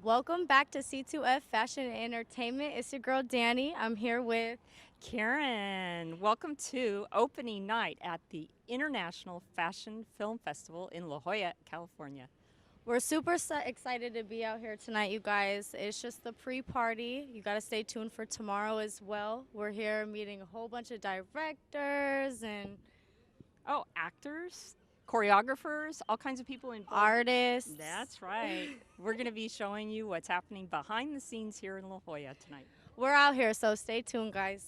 Welcome back to C2F Fashion and Entertainment. It's your girl Danny. I'm here with Karen, welcome to opening night at the International Fashion Film Festival in La Jolla, California. we're super excited to be out here tonight, you guys. It's just the pre-party. You got to stay tuned for tomorrow as well. We're here meeting a whole bunch of directors and Oh, actors, choreographers, all kinds of people involved. artists. That's right. We're going to be showing you what's happening behind the scenes here in La Jolla tonight. We're out here, so stay tuned, guys.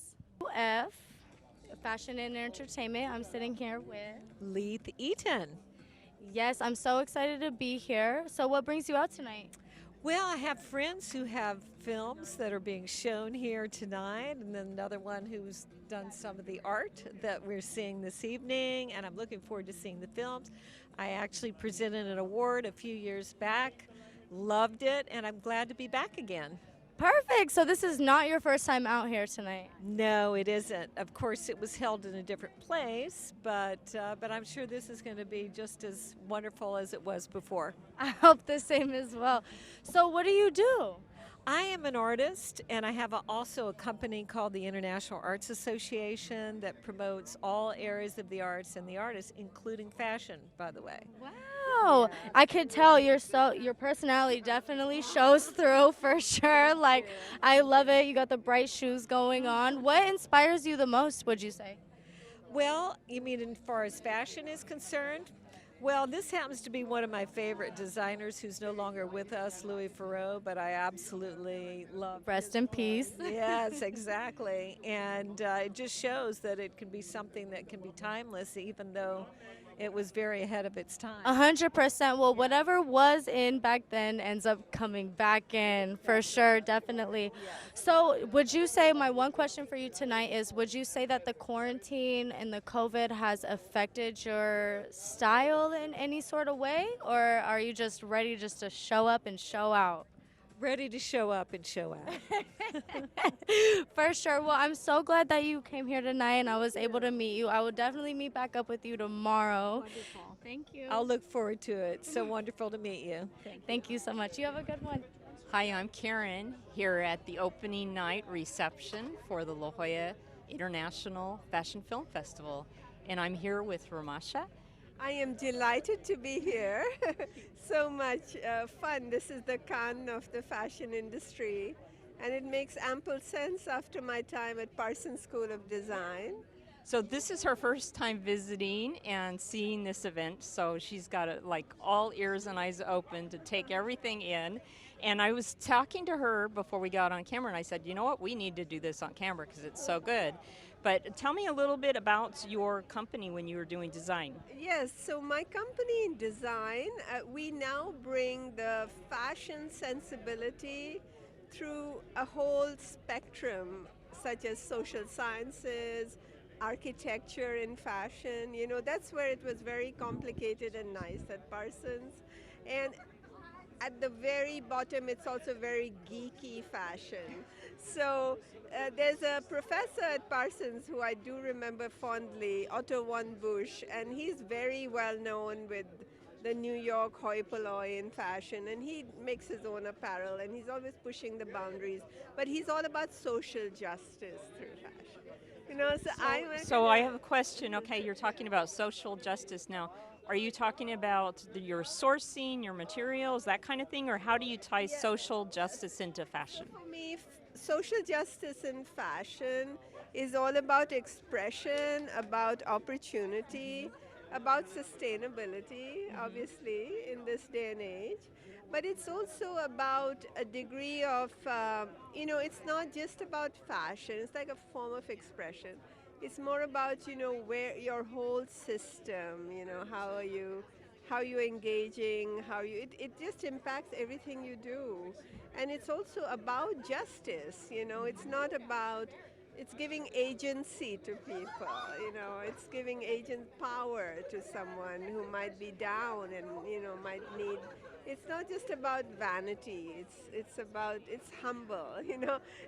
F Fashion and Entertainment. I'm sitting here with. Leith Eaton. Yes, I'm so excited to be here. So what brings you out tonight? Well, I have friends who have films that are being shown here tonight, and then another one who's done some of the art that we're seeing this evening, and I'm looking forward to seeing the films. I actually presented an award a few years back, loved it, and I'm glad to be back again. Perfect. So this is not your first time out here tonight. No, it isn't. Of course, it was held in a different place, but I'm sure this is going to be just as wonderful as it was before. I hope the same as well. So what do you do? I am an artist, and I have also a company called the International Arts Association that promotes all areas of the arts and the artists, including fashion, by the way. Wow. I could tell your personality definitely shows through for sure. Like I love it. You got the bright shoes going on. What inspires you the most, would you say? Well, you mean as far as fashion is concerned? Well, this happens to be one of my favorite designers who's no longer with us, Louis Farreau, but I absolutely love Rest his in work. peace. Yes, exactly. And it just shows that it can be something that can be timeless, even though it was very ahead of its time. 100%. Well, whatever was in back then ends up coming back in for sure, definitely. So, would you say, my one question for you tonight is, would you say that the quarantine and the COVID has affected your style in any sort of way? Or are you just ready just to show up and show out? Ready to show up and show out. For sure. Well, I'm so glad that you came here tonight and I was able to meet you. I will definitely meet back up with you tomorrow. Wonderful. Thank you. I'll look forward to it. So wonderful to meet you. Thank you so much. You have a good one. Hi, I'm Karen here at the opening night reception for the La Jolla International Fashion Film Festival. And I'm here with Ramasha. I am delighted to be here. So much fun. This is the Cannes of the fashion industry, and it makes ample sense after my time at Parsons School of Design. So this is her first time visiting and seeing this event, so she's got like all ears and eyes open to take everything in. And I was talking to her before we got on camera, and I said, you know what, we need to do this on camera because it's so good. But tell me a little bit about your company when you were doing design. Yes, so my company in design, we now bring the fashion sensibility through a whole spectrum, such as social sciences, architecture in fashion. You know, that's where it was very complicated and nice at Parsons. And at the very bottom, it's also very geeky fashion. So there's a professor at Parsons who I do remember fondly, Otto von Busch, and he's very well known with the New York hoi polloi in fashion, and he makes his own apparel, and he's always pushing the boundaries. But he's all about social justice through fashion. You know, So I have a question. Okay, you're talking about social justice now. Are you talking about your sourcing, your materials, that kind of thing, or how do you tie social justice into fashion? For me, social justice in fashion is all about expression, about opportunity, about sustainability, obviously, in this day and age. But it's also about a degree of, it's not just about fashion, it's like a form of expression. It's more about, where your whole system, how you're engaging, it just impacts everything you do. And it's also about justice, it's not about, it's giving agency to people, it's giving agent power to someone who might be down and, might need, it's not just about vanity, it's humble,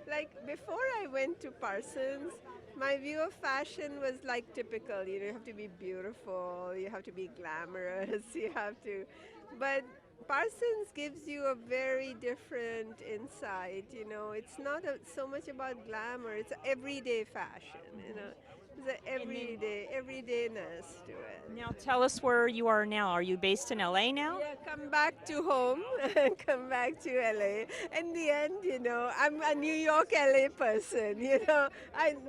Like before I went to Parsons, my view of fashion was like typical, you have to be beautiful, you have to be glamorous, you have to, but Parsons gives you a very different insight. It's not so much about glamour, it's everyday fashion. It's an everydayness to it. Now tell us where you are now. Are you based in LA now? Yeah, come back to home, come back to LA. In the end, I'm a New York LA person.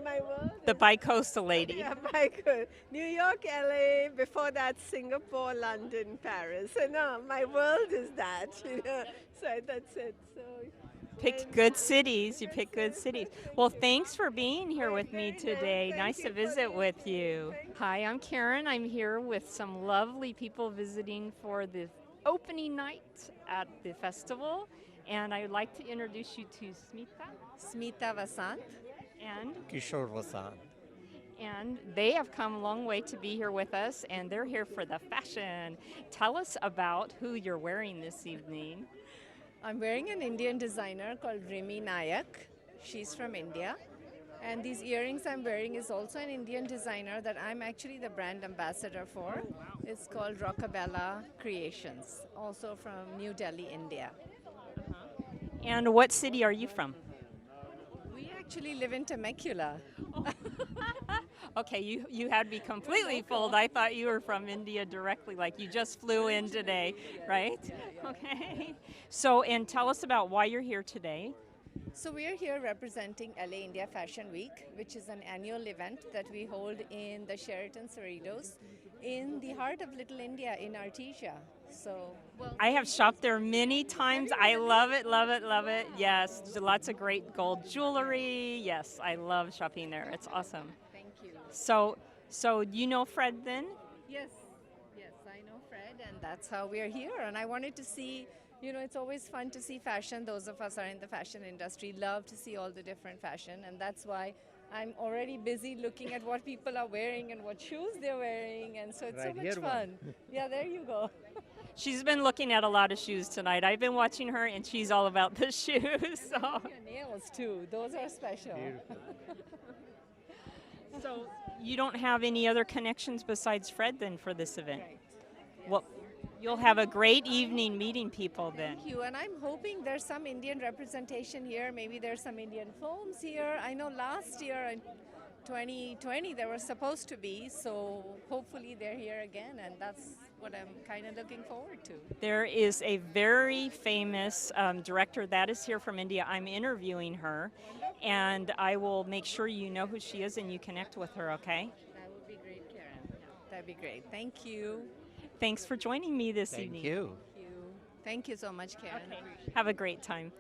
My world The is bi-coastal lady. yeah, Michael. New York, LA, before that Singapore, London, Paris. So no, my world is that. So that's it. So Picked good cities. You pick good cities. Well, thanks for being here with me today. Thank Nice you to for visit with you. Thank you. Hi, I'm Karen. I'm here with some lovely people visiting for the opening night at the festival. And I would like to introduce you to Smita Smita Vasant. and Kishore Vasant. they have come a long way to be here with us, and they're here for the fashion. Tell us about who you're wearing this evening. I'm wearing an Indian designer called Rimi Nayak. She's from India. And these earrings I'm wearing is also an Indian designer that I'm actually the brand ambassador for. It's called Rockabella Creations, also from New Delhi, India. And what city are you from? We actually live in Temecula. Okay, you had me completely fooled. I thought you were from India directly, like you just flew in today, right? Okay. So, and tell us about why you're here today. So we are here representing LA India Fashion Week, which is an annual event that we hold in the Sheraton Cerritos in the heart of Little India in Artesia. So, well, I have shopped there many times. I love it, love it, love it. Yes, lots of great gold jewelry. Yes, I love shopping there. It's awesome. thank you. So you know Fred then? Yes, yes, I know Fred, and that's how we are here. And I wanted to see, it's always fun to see fashion. Those of us are in the fashion industry love to see all the different fashion, and that's why I'm already busy looking at what people are wearing and what shoes they're wearing, and so it's so Right much here fun. Yeah, there you go. She's been looking at a lot of shoes tonight. I've been watching her, and she's all about the shoes. So, Your nails too; those are special. so you don't have any other connections besides Fred then for this event? Right. Well, you'll have a great evening meeting people then. Thank you, and I'm hoping there's some Indian representation here. Maybe there's some Indian films here. I know last year in 2020 there were supposed to be, so hopefully they're here again, and that's what I'm kind of looking forward to. There is a very famous director that is here from India. I'm interviewing her, and I will make sure you know who she is and you connect with her, okay? That would be great, Karen. That'd be great. Thank you. Thanks for joining me this Thank evening. you. Thank you. Thank you so much, Karen. Have a great time.